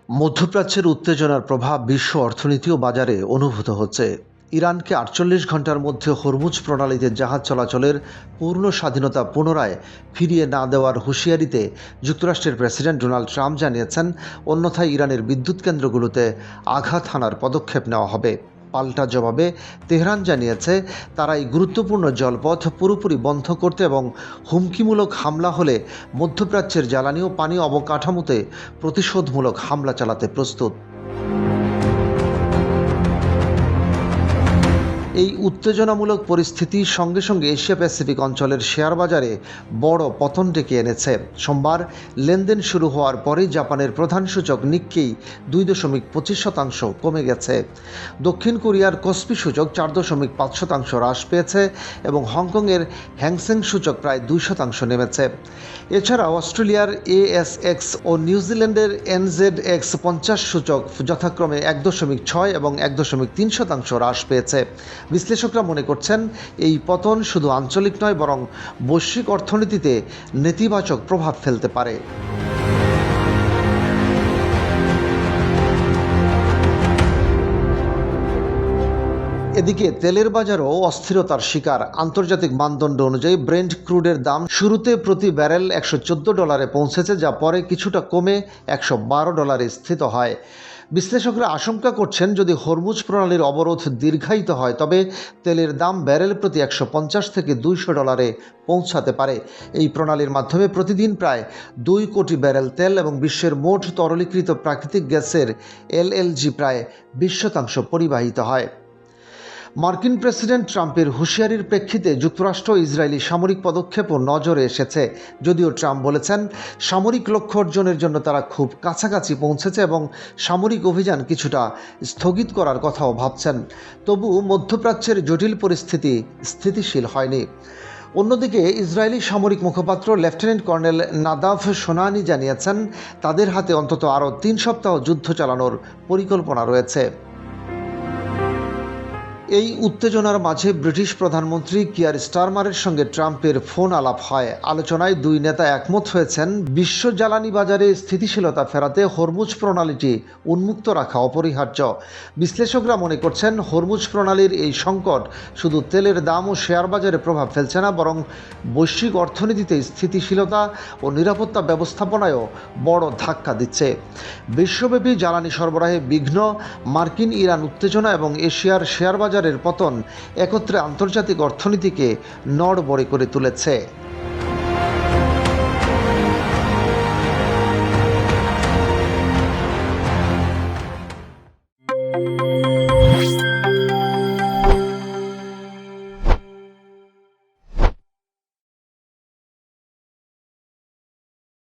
মধ্যপ্রাচ্যের উত্তেজনার প্রভাব বিশ্ব অর্থনীতি ও বাজারে অনুভূত হচ্ছে। ইরানকে ৪৮ ঘণ্টার মধ্যে হরমুজ প্রণালীতে জাহাজ চলাচলের পূর্ণ স্বাধীনতা পুনরায় ফিরিয়ে না দেওয়ার হুঁশিয়ারিতে যুক্তরাষ্ট্রের প্রেসিডেন্ট ডোনাল্ড ট্রাম্প জানিয়েছেন, অন্যথায় ইরানের বিদ্যুৎ কেন্দ্রগুলোতে আঘাত হানার পদক্ষেপ নেওয়া হবে। পাল্টা জবাবে তেহরান জানিয়েছে, তারা এই গুরুত্বপূর্ণ জলপথ পুরোপুরি বন্ধ করতে এবং হুমকিমূলক হামলা হলে মধ্যপ্রাচ্যের জ্বালানি ও পানি অবকাঠামোতে প্রতিশোধমূলক হামলা চালাতে প্রস্তুত। এই উত্তেজনামূলক পরিস্থিতির সঙ্গে সঙ্গে এশিয়া প্যাসিফিক অঞ্চলের শেয়ার বাজারে বড় পতন ডেকে এনেছে। সোমবার লেনদেন শুরু হওয়ার পরেই জাপানের প্রধান সূচক নিক্কেই 2.25% কমে গেছে। দক্ষিণ কোরিয়ার কোসপি সূচক 4.5% হ্রাস পেয়েছে এবং হংকংয়ের হ্যাংসেং সূচক প্রায় 2% নেমেছে। এছাড়াও অস্ট্রেলিয়ার ASX ও নিউজিল্যান্ডের NZX 50 সূচক যথাক্রমে 1.6 এবং 1.3% হ্রাস পেয়েছে। বিশ্লেষকরা মনে করছেন, এই পতন শুধু আঞ্চলিক নয় বরং বৈশ্বিক অর্থনীতিতে নেতিবাচক প্রভাব ফেলতে পারে। এদিকে তেলের বাজারও অস্থিরতার শিকার। আন্তর্জাতিক মানদণ্ড অনুযায়ী ব্রেন্ট ক্রুডের দাম শুরুতে প্রতি ব্যারেল $114 পৌঁছেছে, যা পরে কিছুটা কমে $112 স্থিত হয়। বিশ্লেষকরা আশঙ্কা করছেন, যদি হরমুজ প্রণালীর অবরোধ দীর্ঘায়িত হয় তবে তেলের দাম ব্যারেল প্রতি $150 থেকে $200 পৌঁছাতে পারে। এই প্রণালীর মাধ্যমে প্রতিদিন প্রায় 2 কোটি ব্যারেল তেল এবং বিশ্বের মোট তরলীকৃত প্রাকৃতিক গ্যাসের LLG প্রায় 20% পরিবাহিত হয়। মার্কিন প্রেসিডেন্ট ট্রাম্পের হুঁশিয়ারির প্রেক্ষিতে যুক্তরাষ্ট্র ইসরায়েলি সামরিক পদক্ষেপও নজরে এসেছে। যদিও ট্রাম্প বলেছেন, সামরিক লক্ষ্য অর্জনের জন্য তারা খুব কাছাকাছি পৌঁছেছে এবং সামরিক অভিযান কিছুটা স্থগিত করার কথাও ভাবছেন। তবু মধ্যপ্রাচ্যের জটিল পরিস্থিতি স্থিতিশীল হয়নি। অন্যদিকে ইসরায়েলি সামরিক মুখপাত্র লেফটেন্যান্ট কর্নেল নাদাভ সোনানি জানিয়েছেন, তাদের হাতে অন্তত আরও 3 সপ্তাহ যুদ্ধ চালানোর পরিকল্পনা রয়েছে। এই উত্তেজনার মাঝে ব্রিটিশ প্রধানমন্ত্রী কিয়ার স্টারমারের সঙ্গে ট্রাম্পের ফোন আলাপ হয়। আলোচনায় দুই নেতা একমত হয়েছেন, বিশ্ব জ্বালানি বাজারে স্থিতিশীলতা ফেরাতে হরমুজ প্রণালীটি উন্মুক্ত রাখা অপরিহার্য। বিশ্লেষকরা মনে করছেন, হরমুজ প্রণালীর এই সংকট শুধু তেলের দাম ও শেয়ার বাজারে প্রভাব ফেলছে না, বরং বৈশ্বিক অর্থনীতিতে স্থিতিশীলতা ও নিরাপত্তা ব্যবস্থাপনায়ও বড় ধাক্কা দিচ্ছে। বিশ্বব্যাপী জ্বালানি সরবরাহে বিঘ্ন, মার্কিন ইরান উত্তেজনা এবং এশিয়ার শেয়ার বাজারের পতন একত্রে আন্তর্জাতিক অর্থনীতিকে নড়বড়ে করে তুলেছে।